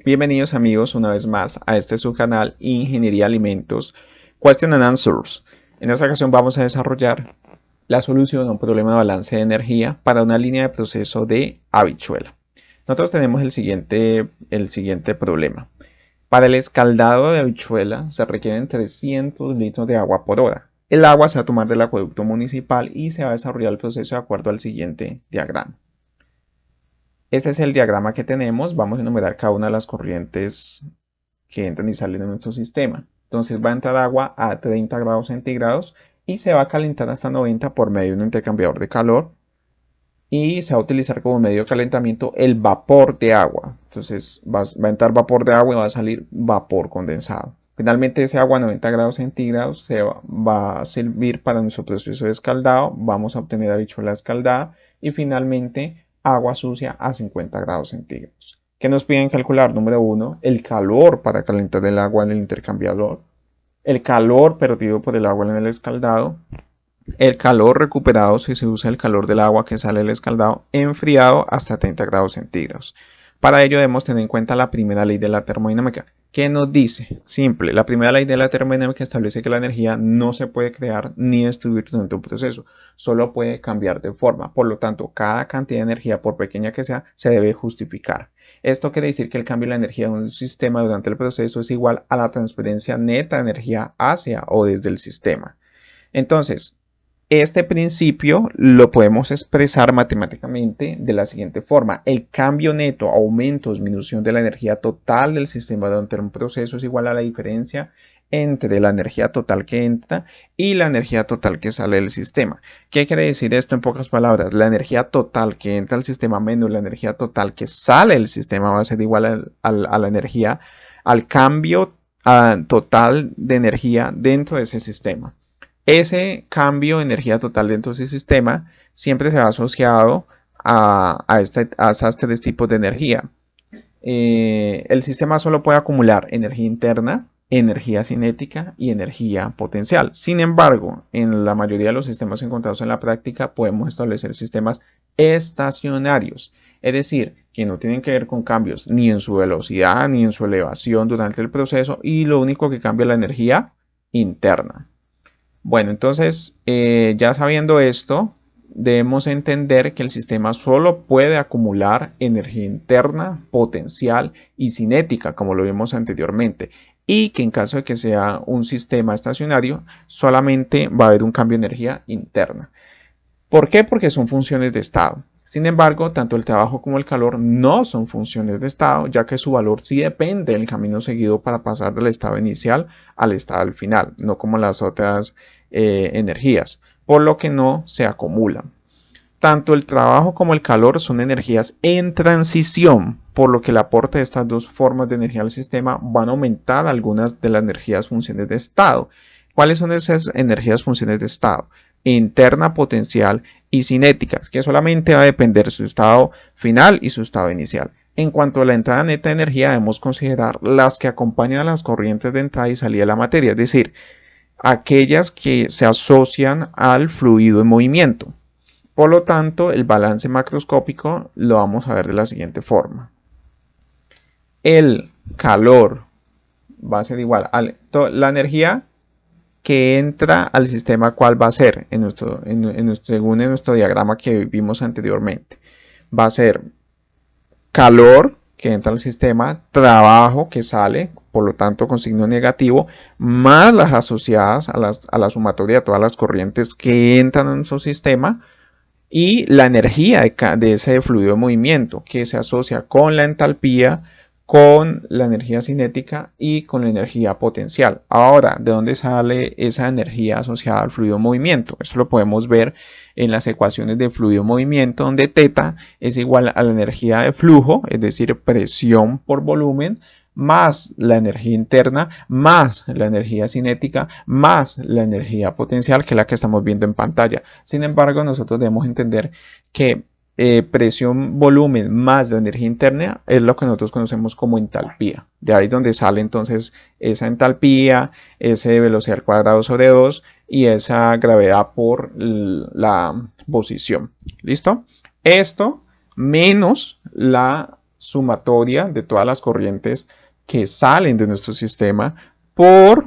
Bienvenidos amigos una vez más a este su canal Ingeniería Alimentos Question and Answers. En esta ocasión vamos a desarrollar la solución a un problema de balance de energía para una línea de proceso de habichuela. Nosotros tenemos el siguiente problema. Para el escaldado de habichuela se requieren 300 litros de agua por hora. El agua se va a tomar del acueducto municipal y se va a desarrollar el proceso de acuerdo al siguiente diagrama. Este es el diagrama que tenemos. Vamos a enumerar cada una de las corrientes que entran y salen de nuestro sistema. Entonces va a entrar agua a 30 grados centígrados y se va a calentar hasta 90 por medio de un intercambiador de calor y se va a utilizar como medio de calentamiento el vapor de agua. Entonces va a entrar vapor de agua y va a salir vapor condensado. Finalmente ese agua a 90 grados centígrados va a servir para nuestro proceso de escaldado. Vamos a obtener habichuela escaldada y finalmente agua sucia a 50 grados centígrados. ¿Qué nos piden calcular? Número 1, el calor para calentar el agua en el intercambiador, el calor perdido por el agua en el escaldado, el calor recuperado si se usa el calor del agua que sale del escaldado enfriado hasta 30 grados centígrados. Para ello debemos tener en cuenta la primera ley de la termodinámica. ¿Qué nos dice? Simple, la primera ley de la termodinámica establece que la energía no se puede crear ni destruir durante un proceso, solo puede cambiar de forma. Por lo tanto, cada cantidad de energía, por pequeña que sea, se debe justificar. Esto quiere decir que el cambio de la energía de un sistema durante el proceso es igual a la transferencia neta de energía hacia o desde el sistema. Entonces, este principio lo podemos expresar matemáticamente de la siguiente forma. El cambio neto, aumento o disminución de la energía total del sistema durante un proceso es igual a la diferencia entre la energía total que entra y la energía total que sale del sistema. ¿Qué quiere decir esto en pocas palabras? La energía total que entra al sistema menos la energía total que sale del sistema va a ser igual a la energía, al cambio total de energía dentro de ese sistema. Ese cambio de energía total dentro de ese sistema siempre se va asociado a estos tres tipos de energía. El sistema solo puede acumular energía interna, energía cinética y energía potencial. Sin embargo, en la mayoría de los sistemas encontrados en la práctica podemos establecer sistemas estacionarios, es decir, que no tienen que ver con cambios ni en su velocidad ni en su elevación durante el proceso y lo único que cambia es la energía interna. Bueno, entonces ya sabiendo esto, debemos entender que el sistema solo puede acumular energía interna, potencial y cinética, como lo vimos anteriormente, y que en caso de que sea un sistema estacionario, solamente va a haber un cambio de energía interna. ¿Por qué? Porque son funciones de estado. Sin embargo, tanto el trabajo como el calor no son funciones de estado, ya que su valor sí depende del camino seguido para pasar del estado inicial al estado final, no como las otras energías, por lo que no se acumulan. Tanto el trabajo como el calor son energías en transición, por lo que el aporte de estas dos formas de energía al sistema van a aumentar algunas de las energías funciones de estado. ¿Cuáles son esas energías funciones de estado? Interna, potencial y cinéticas, que solamente va a depender de su estado final y su estado inicial. En cuanto a la entrada neta de energía, debemos considerar las que acompañan a las corrientes de entrada y salida de la materia, es decir, aquellas que se asocian al fluido en movimiento. Por lo tanto, el balance macroscópico lo vamos a ver de la siguiente forma. El calor va a ser igual a la energía que entra al sistema, ¿cuál va a ser? Según en nuestro diagrama que vimos anteriormente. Va a ser calor que entra al sistema, trabajo que sale, por lo tanto con signo negativo, más las asociadas a la sumatoria de todas las corrientes que entran en nuestro sistema, y la energía de ese fluido de movimiento que se asocia con la entalpía, con la energía cinética y con la energía potencial. Ahora, ¿de dónde sale esa energía asociada al fluido de movimiento? Eso lo podemos ver en las ecuaciones de fluido de movimiento, donde θ es igual a la energía de flujo, es decir, presión por volumen, más la energía interna, más la energía cinética, más la energía potencial, que es la que estamos viendo en pantalla. Sin embargo, nosotros debemos entender que presión, volumen más la energía interna es lo que nosotros conocemos como entalpía. De ahí donde sale entonces esa entalpía, ese velocidad al cuadrado sobre 2 y esa gravedad por la posición. ¿Listo? Esto menos la sumatoria de todas las corrientes que salen de nuestro sistema por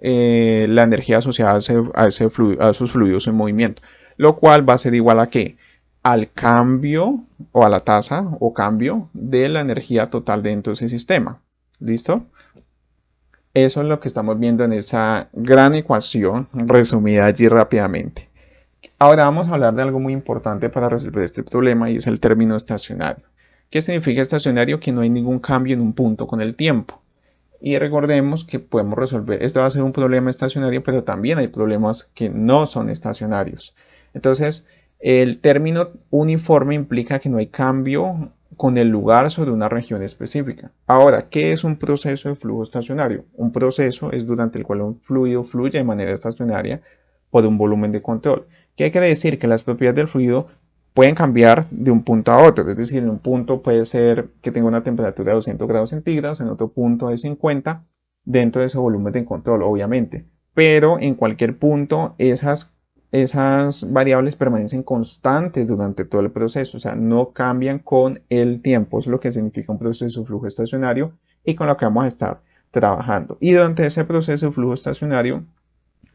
la energía asociada a esos fluidos en movimiento, lo cual va a ser igual a ¿qué? Al cambio o a la tasa o cambio de la energía total dentro de ese sistema. ¿Listo? Eso es lo que estamos viendo en esa gran ecuación resumida allí rápidamente. Ahora vamos a hablar de algo muy importante para resolver este problema y es el término estacionario. ¿Qué significa estacionario? Que no hay ningún cambio en un punto con el tiempo. Y recordemos que podemos resolver, este va a ser un problema estacionario, pero también hay problemas que no son estacionarios. Entonces, el término uniforme implica que no hay cambio con el lugar sobre una región específica. Ahora, ¿qué es un proceso de flujo estacionario? Un proceso es durante el cual un fluido fluye de manera estacionaria por un volumen de control. ¿Qué quiere decir? Que las propiedades del fluido pueden cambiar de un punto a otro. Es decir, en un punto puede ser que tenga una temperatura de 200 grados centígrados, en otro punto de 50, dentro de ese volumen de control, obviamente. Pero en cualquier punto, esas variables permanecen constantes durante todo el proceso, o sea, no cambian con el tiempo. Eso es lo que significa un proceso de flujo estacionario y con lo que vamos a estar trabajando. Y durante ese proceso de flujo estacionario,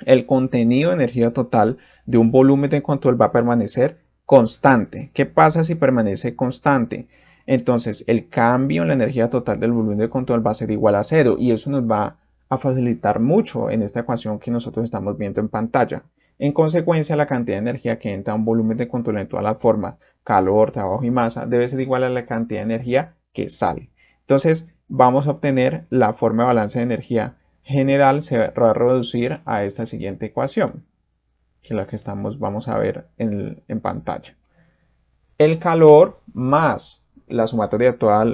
el contenido de energía total de un volumen de control va a permanecer constante. ¿Qué pasa si permanece constante? Entonces, el cambio en la energía total del volumen de control va a ser igual a cero y eso nos va a facilitar mucho en esta ecuación que nosotros estamos viendo en pantalla. En consecuencia, la cantidad de energía que entra a un volumen de control en todas las formas, calor, trabajo y masa, debe ser igual a la cantidad de energía que sale. Entonces, vamos a obtener la forma de balance de energía general se va a reducir a esta siguiente ecuación, que es la que vamos a ver en pantalla. El calor más la sumatoria de todos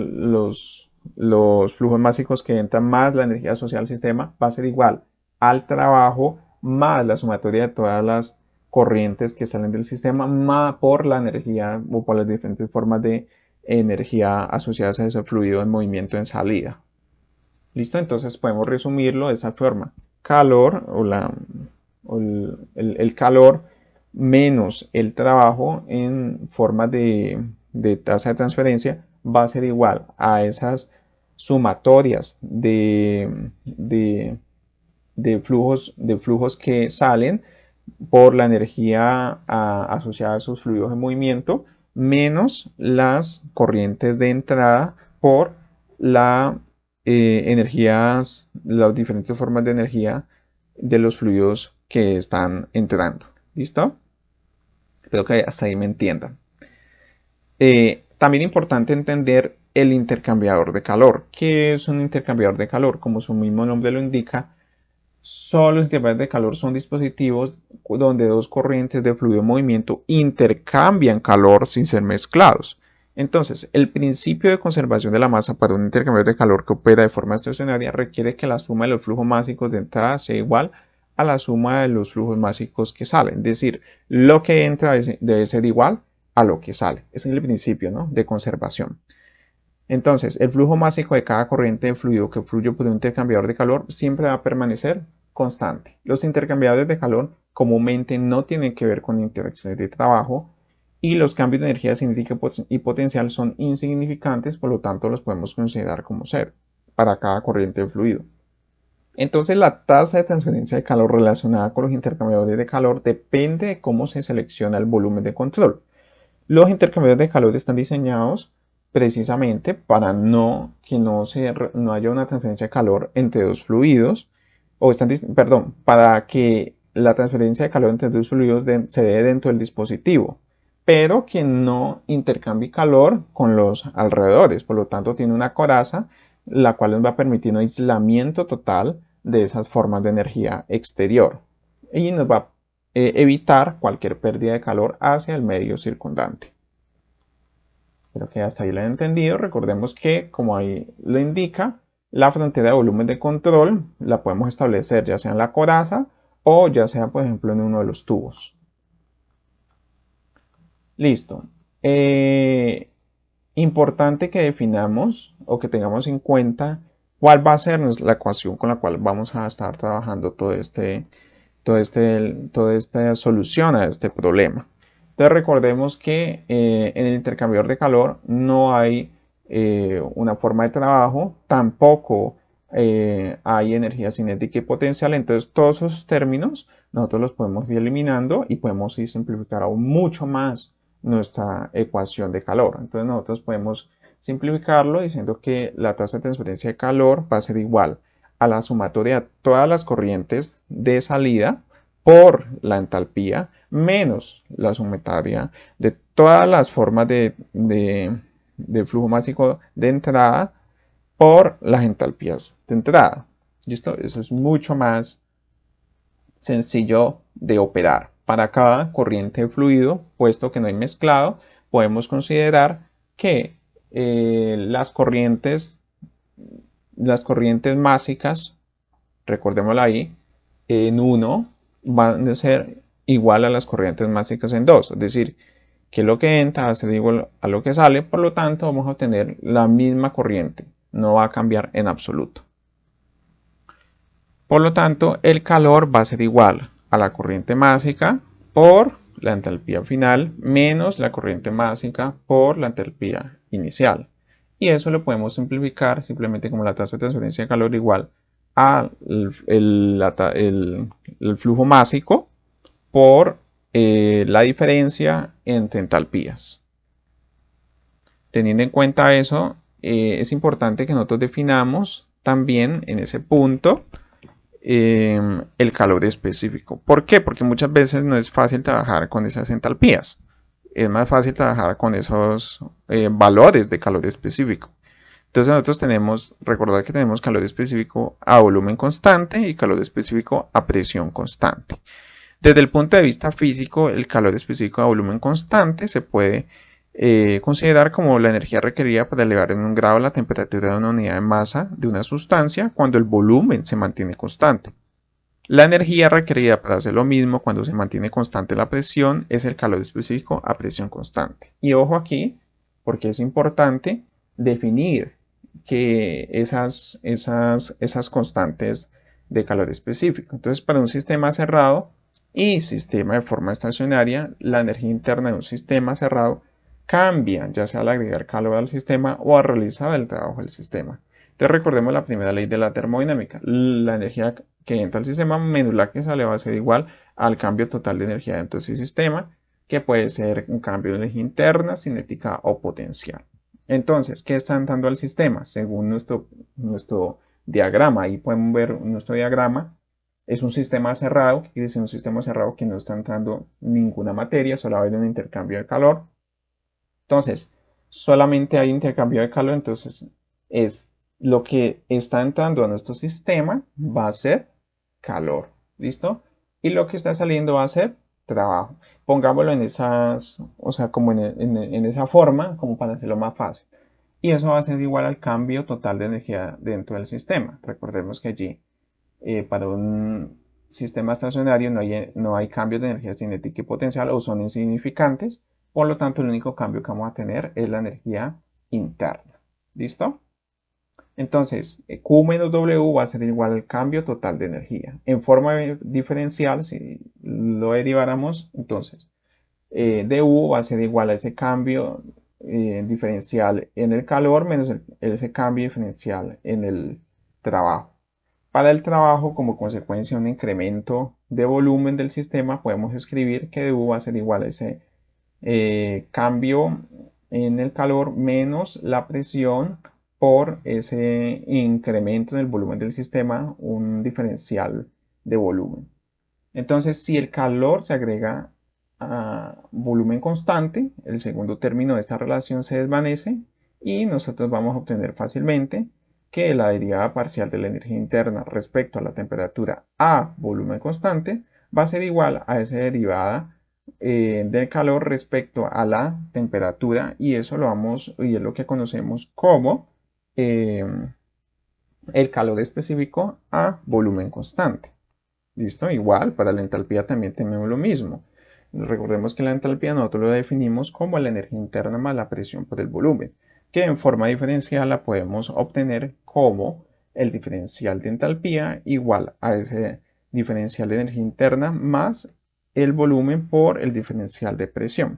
los flujos másicos que entran más la energía asociada al sistema va a ser igual al trabajo más la sumatoria de todas las corrientes que salen del sistema más por la energía o por las diferentes formas de energía asociadas a ese fluido en movimiento en salida. ¿Listo? Entonces podemos resumirlo de esta forma. Calor el calor menos el trabajo en forma de tasa de transferencia va a ser igual a esas sumatorias de flujos que salen por la energía asociada a esos fluidos en movimiento menos las corrientes de entrada por la energías, las diferentes formas de energía de los fluidos que están entrando. ¿Listo? Espero que hasta ahí me entiendan. También importante entender el intercambiador de calor. ¿Qué es un intercambiador de calor? Como su mismo nombre lo indica, solo los intercambiadores de calor son dispositivos donde dos corrientes de fluido en movimiento intercambian calor sin ser mezclados. Entonces, el principio de conservación de la masa para un intercambiador de calor que opera de forma estacionaria requiere que la suma de los flujos másicos de entrada sea igual a la suma de los flujos másicos que salen. Es decir, lo que entra debe ser igual a lo que sale. Ese es el principio, ¿no?, de conservación. Entonces, el flujo másico de cada corriente de fluido que fluye por un intercambiador de calor siempre va a permanecer constante. Los intercambiadores de calor comúnmente no tienen que ver con interacciones de trabajo y los cambios de energía cinética y potencial son insignificantes, por lo tanto los podemos considerar como cero para cada corriente de fluido. Entonces, la tasa de transferencia de calor relacionada con los intercambiadores de calor depende de cómo se selecciona el volumen de control. Los intercambiadores de calor están diseñados precisamente para que no haya una transferencia de calor entre dos fluidos, para que la transferencia de calor entre dos fluidos se dé dentro del dispositivo, pero que no intercambie calor con los alrededores. Por lo tanto, tiene una coraza, la cual nos va a permitir un aislamiento total de esas formas de energía exterior y nos va a evitar cualquier pérdida de calor hacia el medio circundante. Espero que hasta ahí lo han entendido. Recordemos que, como ahí lo indica, la frontera de volumen de control la podemos establecer ya sea en la coraza o ya sea, por ejemplo, en uno de los tubos. Listo. Importante que definamos o que tengamos en cuenta cuál va a ser la ecuación con la cual vamos a estar trabajando toda esta solución a este problema. Entonces recordemos que en el intercambiador de calor no hay una forma de trabajo, tampoco hay energía cinética y potencial. Entonces todos esos términos nosotros los podemos ir eliminando y podemos ir simplificar aún mucho más nuestra ecuación de calor. Entonces nosotros podemos simplificarlo diciendo que la tasa de transferencia de calor va a ser igual a la sumatoria de todas las corrientes de salida por la entalpía menos la sumatoria de todas las formas de flujo másico de entrada por las entalpías de entrada. ¿Listo? Eso es mucho más sencillo de operar. Para cada corriente de fluido, puesto que no hay mezclado, podemos considerar que las corrientes másicas, recordémoslo ahí, en 1 van a ser igual a las corrientes másicas en 2, es decir, que lo que entra va a ser igual a lo que sale, por lo tanto vamos a obtener la misma corriente, no va a cambiar en absoluto. Por lo tanto, el calor va a ser igual a la corriente másica por la entalpía final menos la corriente másica por la entalpía inicial. Y eso lo podemos simplificar simplemente como la tasa de transferencia de calor igual al el flujo másico por la diferencia entre entalpías. Teniendo en cuenta eso, es importante que nosotros definamos también en ese punto el calor específico. ¿Por qué? Porque muchas veces no es fácil trabajar con esas entalpías. Es más fácil trabajar con esos valores de calor específico. Entonces nosotros recordar que tenemos calor específico a volumen constante y calor específico a presión constante. Desde el punto de vista físico, el calor específico a volumen constante se puede considerar como la energía requerida para elevar en 1 grado la temperatura de una unidad de masa de una sustancia cuando el volumen se mantiene constante. La energía requerida para hacer lo mismo cuando se mantiene constante la presión es el calor específico a presión constante. Y ojo aquí, porque es importante definir que esas constantes de calor específico. Entonces, para un sistema cerrado y sistema de forma estacionaria, la energía interna de un sistema cerrado cambia, ya sea al agregar calor al sistema o al realizar el trabajo del sistema. Entonces recordemos la primera ley de la termodinámica. La energía que entra al sistema menos la que sale va a ser igual al cambio total de energía dentro de ese sistema, que puede ser un cambio de energía interna, cinética o potencial. Entonces, ¿qué está entrando al sistema? Según nuestro diagrama, ahí podemos ver nuestro diagrama, es un sistema cerrado, que quiere decir un sistema cerrado que no está entrando ninguna materia, solo va a haber un intercambio de calor. Entonces, solamente hay intercambio de calor, entonces es lo que está entrando a nuestro sistema va a ser calor, ¿listo? Y lo que está saliendo va a ser trabajo. Pongámoslo en esas, o sea, como en esa forma, como para hacerlo más fácil. Y eso va a ser igual al cambio total de energía dentro del sistema. Recordemos que allí, para un sistema estacionario no hay cambios de energía cinética y potencial o son insignificantes. Por lo tanto, el único cambio que vamos a tener es la energía interna. ¿Listo? Entonces, Q menos W va a ser igual al cambio total de energía. En forma diferencial, si lo deriváramos, entonces, dU va a ser igual a ese cambio diferencial en el calor menos ese cambio diferencial en el trabajo. Para el trabajo, como consecuencia de un incremento de volumen del sistema, podemos escribir que dU va a ser igual a ese cambio en el calor menos la presión por ese incremento en el volumen del sistema, un diferencial de volumen. Entonces, si el calor se agrega a volumen constante, el segundo término de esta relación se desvanece y nosotros vamos a obtener fácilmente que la derivada parcial de la energía interna respecto a la temperatura a volumen constante va a ser igual a esa derivada del calor respecto a la temperatura y eso y es lo que conocemos como eh, el calor específico a volumen constante. ¿Listo? Igual, para la entalpía también tenemos lo mismo. Recordemos que la entalpía nosotros lo definimos como la energía interna más la presión por el volumen, que en forma diferencial la podemos obtener como el diferencial de entalpía igual a ese diferencial de energía interna más el volumen por el diferencial de presión.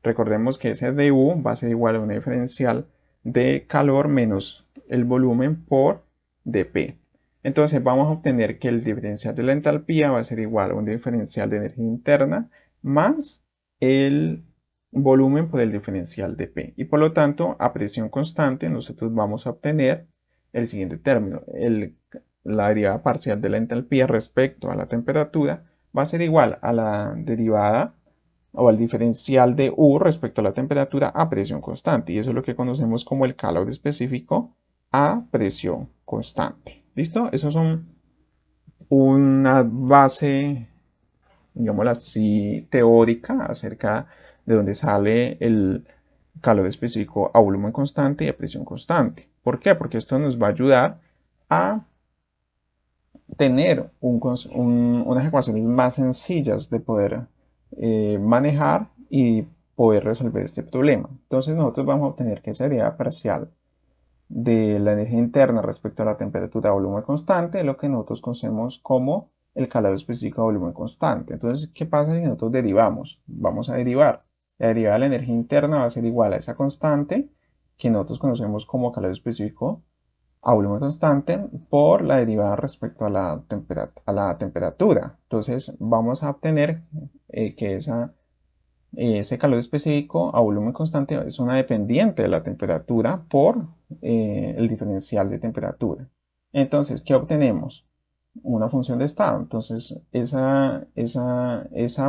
Recordemos que ese dU va a ser igual a un diferencial de calor menos el volumen por dP. Entonces vamos a obtener que el diferencial de la entalpía va a ser igual a un diferencial de energía interna más el volumen por el diferencial de P. Y por lo tanto, a presión constante, nosotros vamos a obtener el siguiente término. La derivada parcial de la entalpía respecto a la temperatura va a ser igual a la derivada o al diferencial de U respecto a la temperatura a presión constante. Y eso es lo que conocemos como el calor específico a presión constante. ¿Listo? Eso son una base, digámoslo así, teórica acerca de dónde sale el calor específico a volumen constante y a presión constante. ¿Por qué? Porque esto nos va a ayudar a tener unas ecuaciones más sencillas de poder manejar y poder resolver este problema. Entonces nosotros vamos a obtener que esa derivada parcial de la energía interna respecto a la temperatura a volumen constante es lo que nosotros conocemos como el calor específico a volumen constante. Entonces, ¿qué pasa si nosotros derivamos? Vamos a derivar. La derivada de la energía interna va a ser igual a esa constante que nosotros conocemos como calor específico a volumen constante por la derivada respecto a la temperatura. Entonces, vamos a obtener que ese calor específico a volumen constante es una dependiente de la temperatura por el diferencial de temperatura. Entonces, ¿qué obtenemos? Una función de estado. Entonces, esa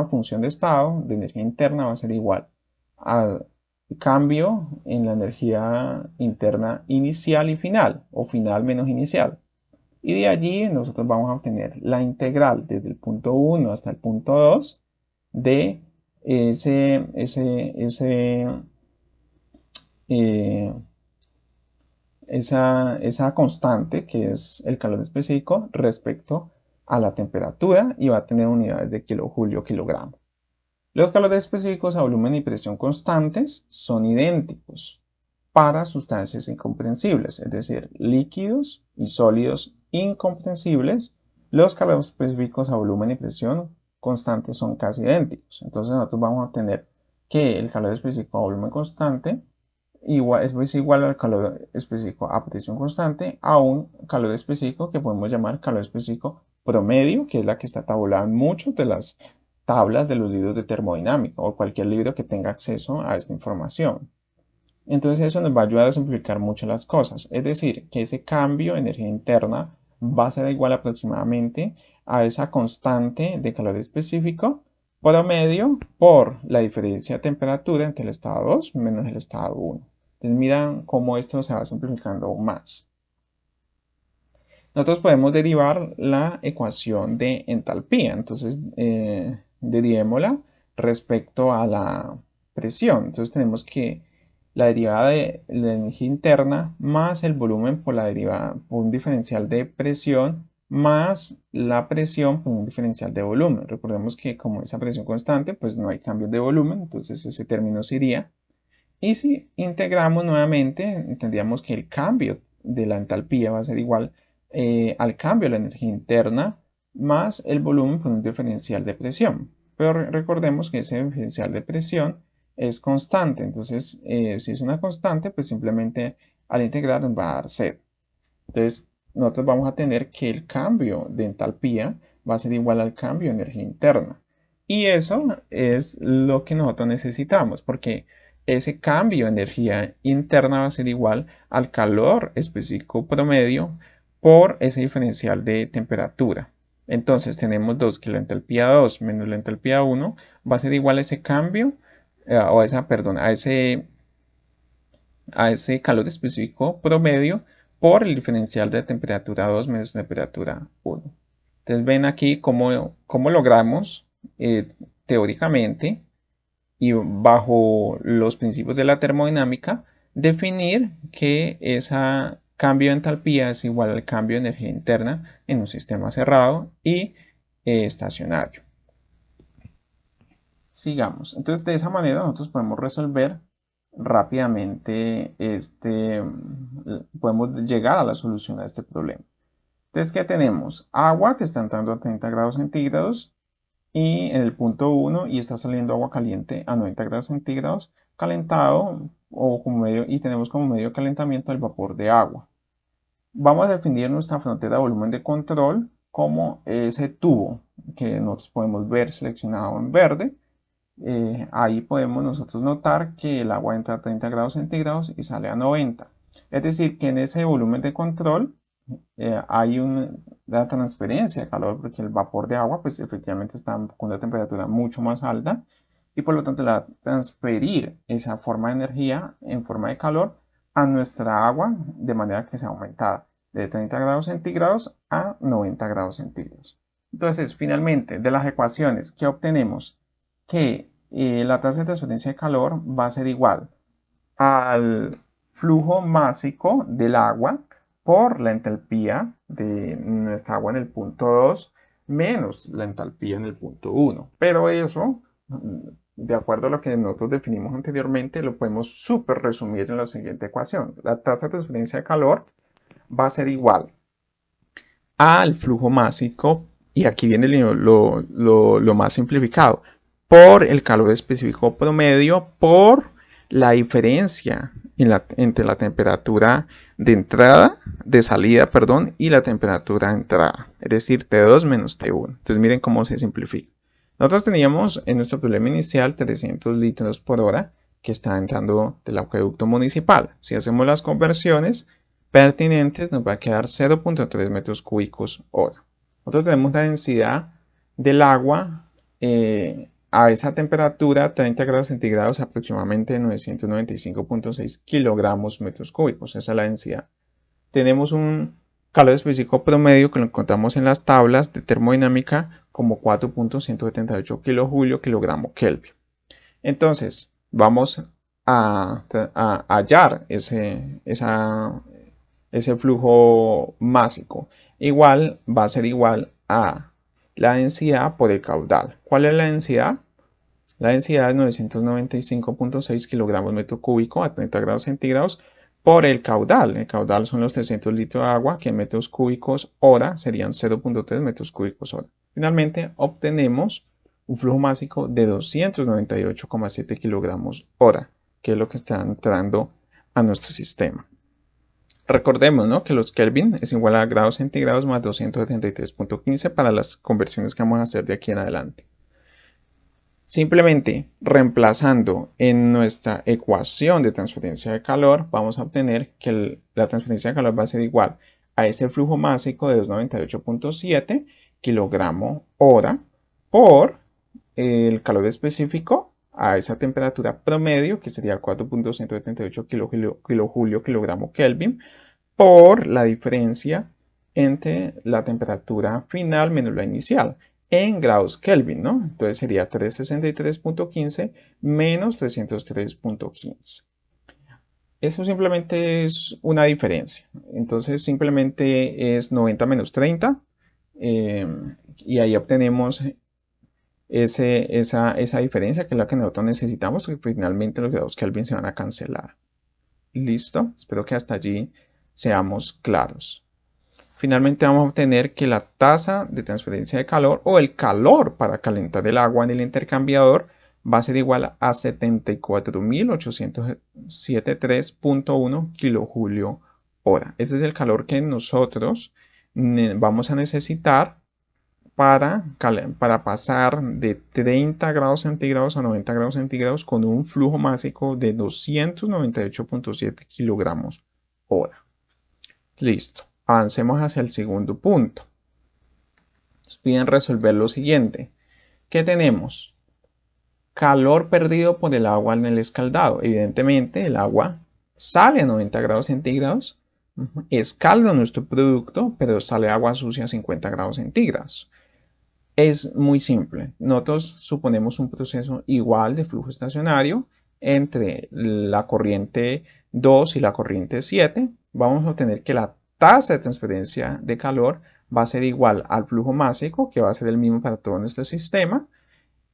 función de estado de energía interna va a ser igual al cambio en la energía interna inicial y final, o final menos inicial. Y de allí nosotros vamos a obtener la integral desde el punto 1 hasta el punto 2 de ese, ese, ese, eh, esa constante que es el calor específico respecto a la temperatura y va a tener unidades de kilojulio kilogramo. Los calores específicos a volumen y presión constantes son idénticos para sustancias incomprensibles, es decir, líquidos y sólidos incomprensibles. Los calores específicos a volumen y presión constantes son casi idénticos. Entonces nosotros vamos a obtener que el calor específico a volumen constante es igual al calor específico a presión constante a un calor específico que podemos llamar calor específico promedio, que es la que está tabulada en muchas de las tablas de los libros de termodinámica o cualquier libro que tenga acceso a esta información. Entonces eso nos va a ayudar a simplificar mucho las cosas. Es decir, que ese cambio de energía interna va a ser igual aproximadamente a esa constante de calor específico promedio por la diferencia de temperatura entre el estado 2 menos el estado 1. Entonces miran cómo esto se va simplificando aún más. Nosotros podemos derivar la ecuación de entalpía. Entonces derivémosla respecto a la presión. Entonces tenemos que la derivada de la energía interna más el volumen por la derivada por un diferencial de presión más la presión por un diferencial de volumen. Recordemos que como esa presión constante, pues no hay cambios de volumen, entonces ese término se iría. Y si integramos nuevamente, tendríamos que el cambio de la entalpía va a ser igual al cambio de la energía interna más el volumen por un diferencial de presión. Pero recordemos que ese diferencial de presión es constante. Entonces, si es una constante, pues simplemente al integrar nos va a dar 0. Entonces, nosotros vamos a tener que el cambio de entalpía va a ser igual al cambio de energía interna. Y eso es lo que nosotros necesitamos, porque ese cambio de energía interna va a ser igual al calor específico promedio por ese diferencial de temperatura. Entonces tenemos que la entalpía 2 menos la entalpía 1 va a ser igual a ese cambio, a ese calor específico promedio por el diferencial de temperatura 2 menos temperatura 1. Entonces ven aquí cómo logramos teóricamente y bajo los principios de la termodinámica definir que ese cambio de entalpía es igual al cambio de energía interna en un sistema cerrado y estacionario. Sigamos. Entonces de esa manera nosotros podemos resolver rápidamente podemos llegar a la solución a este problema. Entonces, ¿qué tenemos? Agua que está entrando a 30 grados centígrados y en el punto 1 y está saliendo agua caliente a 90 grados centígrados calentado o como medio, y tenemos como medio de calentamiento el vapor de agua. Vamos a definir nuestra frontera de volumen de control como ese tubo que nosotros podemos ver seleccionado en verde. Ahí podemos nosotros notar que el agua entra a 30 grados centígrados y sale a 90. Es decir, que en ese volumen de control hay una transferencia de calor porque el vapor de agua pues efectivamente está con una temperatura mucho más alta y por lo tanto le va a transferir esa forma de energía en forma de calor a nuestra agua de manera que sea aumentada de 30 grados centígrados a 90 grados centígrados. Entonces, finalmente, de las ecuaciones que obtenemos que la tasa de transferencia de calor va a ser igual al flujo másico del agua por la entalpía de nuestra agua en el punto 2 menos la entalpía en el punto 1. Pero eso, de acuerdo a lo que nosotros definimos anteriormente, lo podemos súper resumir en la siguiente ecuación. La tasa de transferencia de calor va a ser igual al flujo másico, y aquí viene lo más simplificado, por el calor específico promedio por la diferencia entre la temperatura de entrada, de salida, perdón, y la temperatura de entrada, es decir, T2 menos T1. Entonces miren cómo se simplifica. Nosotros teníamos en nuestro problema inicial 300 litros por hora que está entrando del acueducto municipal. Si hacemos las conversiones pertinentes, nos va a quedar 0.3 metros cúbicos hora. Nosotros tenemos la densidad del agua a esa temperatura, 30 grados centígrados, aproximadamente 995.6 kilogramos metros cúbicos. Esa es la densidad. Tenemos un calor específico promedio que lo encontramos en las tablas de termodinámica como 4.178 kilojulio kilogramo Kelvin. Entonces, vamos a hallar ese flujo másico. Igual va a ser igual a la densidad por el caudal. ¿Cuál es la densidad? La densidad es 995.6 kilogramos metro cúbico a 30 grados centígrados por el caudal. El caudal son los 300 litros de agua que en metros cúbicos hora serían 0.3 metros cúbicos hora. Finalmente obtenemos un flujo másico de 298,7 kilogramos hora, que es lo que está entrando a nuestro sistema. Recordemos, ¿no?, que los Kelvin es igual a grados centígrados más 273.15 para las conversiones que vamos a hacer de aquí en adelante. Simplemente reemplazando en nuestra ecuación de transferencia de calor, vamos a obtener que la transferencia de calor va a ser igual a ese flujo másico de 298.7 kilogramo hora por el calor específico a esa temperatura promedio, que sería 4.178 kilojulio kilogramo Kelvin, por la diferencia entre la temperatura final menos la inicial en grados Kelvin, ¿no? Entonces sería 363.15 menos 303.15. Eso simplemente es una diferencia. Entonces simplemente es 90 menos 30 y ahí obtenemos esa diferencia, que es la que nosotros necesitamos, porque finalmente los grados Kelvin se van a cancelar. ¿Listo? Espero que hasta allí seamos claros. Finalmente vamos a obtener que la tasa de transferencia de calor o el calor para calentar el agua en el intercambiador va a ser igual a 74.873.1 kilojulio hora. Este es el calor que nosotros vamos a necesitar para pasar de 30 grados centígrados a 90 grados centígrados con un flujo másico de 298.7 kilogramos hora. Listo. Avancemos hacia el segundo punto. Nos piden resolver lo siguiente. ¿Qué tenemos? Calor perdido por el agua en el escaldado. Evidentemente, el agua sale a 90 grados centígrados, escalda nuestro producto, pero sale agua sucia a 50 grados centígrados. Es muy simple. Nosotros suponemos un proceso igual de flujo estacionario entre la corriente 2 y la corriente 7. Vamos a obtener que la tasa de transferencia de calor va a ser igual al flujo másico, que va a ser el mismo para todo nuestro sistema,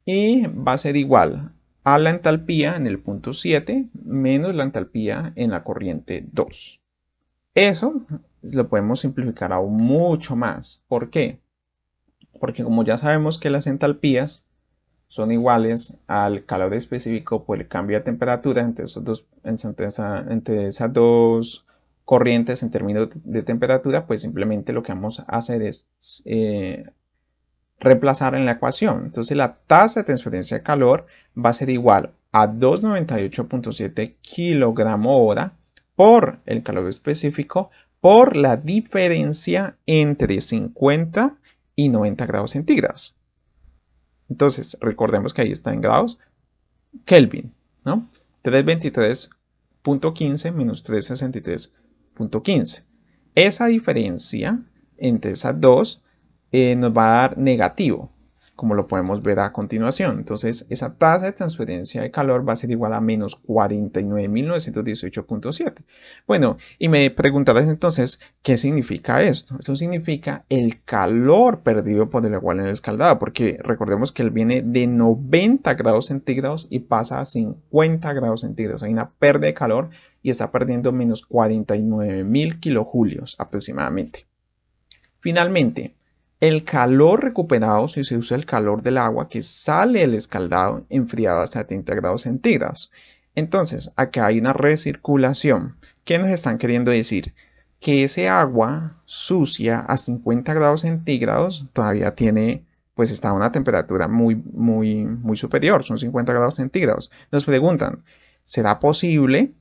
y va a ser igual a la entalpía en el punto 7 menos la entalpía en la corriente 2. Eso lo podemos simplificar aún mucho más. ¿Por qué? Porque como ya sabemos que las entalpías son iguales al calor específico por el cambio de temperatura entre esas dos corrientes en términos de temperatura, pues simplemente lo que vamos a hacer es reemplazar en la ecuación. Entonces la tasa de transferencia de calor va a ser igual a 298.7 kg/h por el calor específico por la diferencia entre 50 y 90 grados centígrados. Entonces, recordemos que ahí está en grados Kelvin, ¿no? 323.15 menos 363.15. Esa diferencia entre esas dos nos va a dar negativo, como lo podemos ver a continuación. Entonces, esa tasa de transferencia de calor va a ser igual a menos 49.918.7. Bueno, y me preguntarás entonces, ¿qué significa esto? Esto significa el calor perdido por el agua en el escaldado, porque recordemos que él viene de 90 grados centígrados y pasa a 50 grados centígrados. Hay una pérdida de calor y está perdiendo menos 49.000 kilojulios aproximadamente. Finalmente, el calor recuperado si se usa el calor del agua que sale del escaldado enfriado hasta 30 grados centígrados. Entonces, acá hay una recirculación. ¿Qué nos están queriendo decir? Que ese agua sucia a 50 grados centígrados todavía tiene, pues está a una temperatura muy superior, son 50 grados centígrados. Nos preguntan, ¿será posible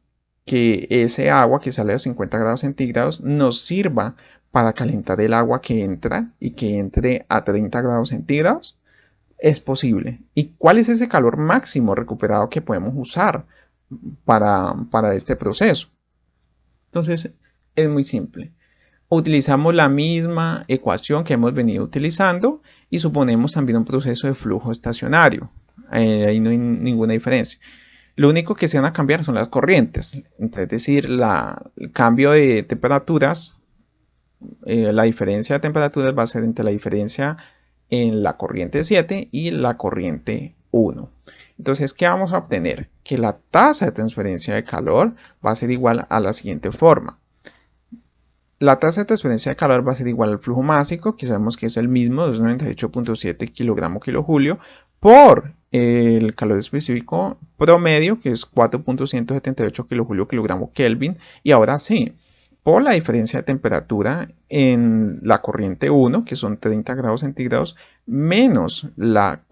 que ese agua que sale a 50 grados centígrados nos sirva para calentar el agua que entra y que entre a 30 grados centígrados? Es posible. ¿Y cuál es ese calor máximo recuperado que podemos usar para este proceso? Entonces, es muy simple. Utilizamos la misma ecuación que hemos venido utilizando y suponemos también un proceso de flujo estacionario. Ahí no hay ninguna diferencia. Lo único que se van a cambiar son las corrientes, es decir, el cambio de temperaturas. La diferencia de temperaturas va a ser entre la diferencia en la corriente 7 y la corriente 1. Entonces, ¿qué vamos a obtener? Que la tasa de transferencia de calor va a ser igual a la siguiente forma. La tasa de transferencia de calor va a ser igual al flujo másico, que sabemos que es el mismo, 298.7 kg/J, por el calor específico promedio, que es 4.178 kJ/Kelvin. Y ahora sí, por la diferencia de temperatura en la corriente 1, que son 30 grados centígrados, menos la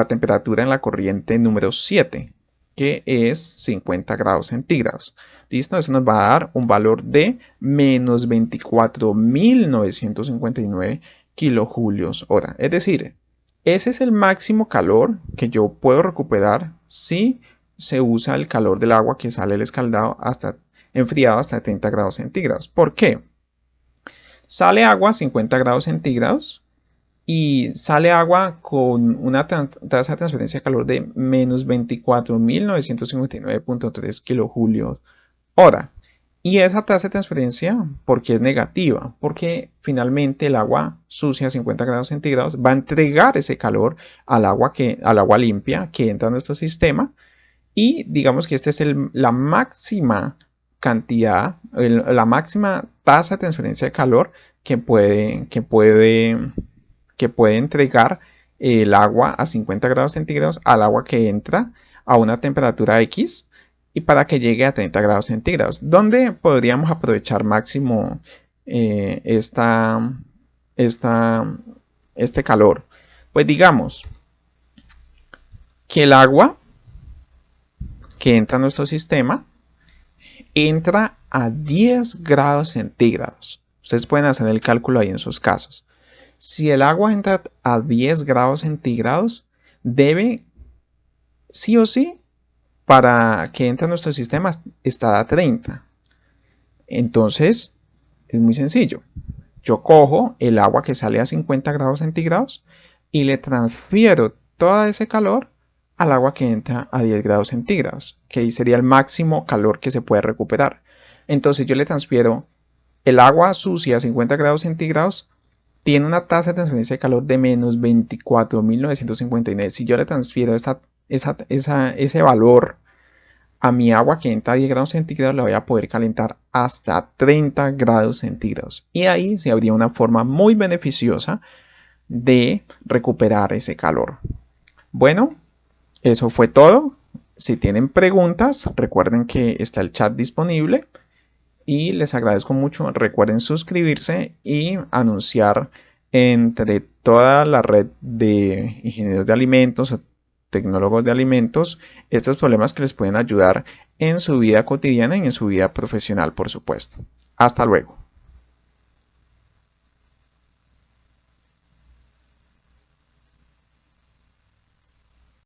temperatura en la corriente número 7, que es 50 grados centígrados. ¿Listo? Eso nos va a dar un valor de menos 24.959 kilojulios hora. Es decir, ese es el máximo calor que yo puedo recuperar si se usa el calor del agua que sale del escaldado enfriado hasta 30 grados centígrados. ¿Por qué? Sale agua a 50 grados centígrados y sale agua con una tasa de transferencia de calor de menos 24.959.3 kilojulios hora. Y esa tasa de transferencia, ¿por qué es negativa? Porque finalmente el agua sucia a 50 grados centígrados va a entregar ese calor al agua limpia que entra a nuestro sistema. Y digamos que esta es la máxima cantidad, la máxima tasa de transferencia de calor que puede entregar el agua a 50 grados centígrados al agua que entra a una temperatura X y para que llegue a 30 grados centígrados. ¿Dónde podríamos aprovechar máximo este calor? Pues digamos que el agua que entra a nuestro sistema entra a 10 grados centígrados. Ustedes pueden hacer el cálculo ahí en sus casas. Si el agua entra a 10 grados centígrados, debe sí o sí, para que entre a nuestro sistema, estar a 30. Entonces, es muy sencillo. Yo cojo el agua que sale a 50 grados centígrados y le transfiero todo ese calor al agua que entra a 10 grados centígrados, que ahí sería el máximo calor que se puede recuperar. Entonces yo le transfiero el agua sucia a 50 grados centígrados, tiene una tasa de transferencia de calor de menos 24.959. Si yo le transfiero ese valor a mi agua que entra a 10 grados centígrados, la voy a poder calentar hasta 30 grados centígrados. Y ahí se habría una forma muy beneficiosa de recuperar ese calor. Bueno, eso fue todo. Si tienen preguntas, recuerden que está el chat disponible y les agradezco mucho. Recuerden suscribirse y anunciar entre toda la red de ingenieros de alimentos o tecnólogos de alimentos estos problemas que les pueden ayudar en su vida cotidiana y en su vida profesional, por supuesto. Hasta luego.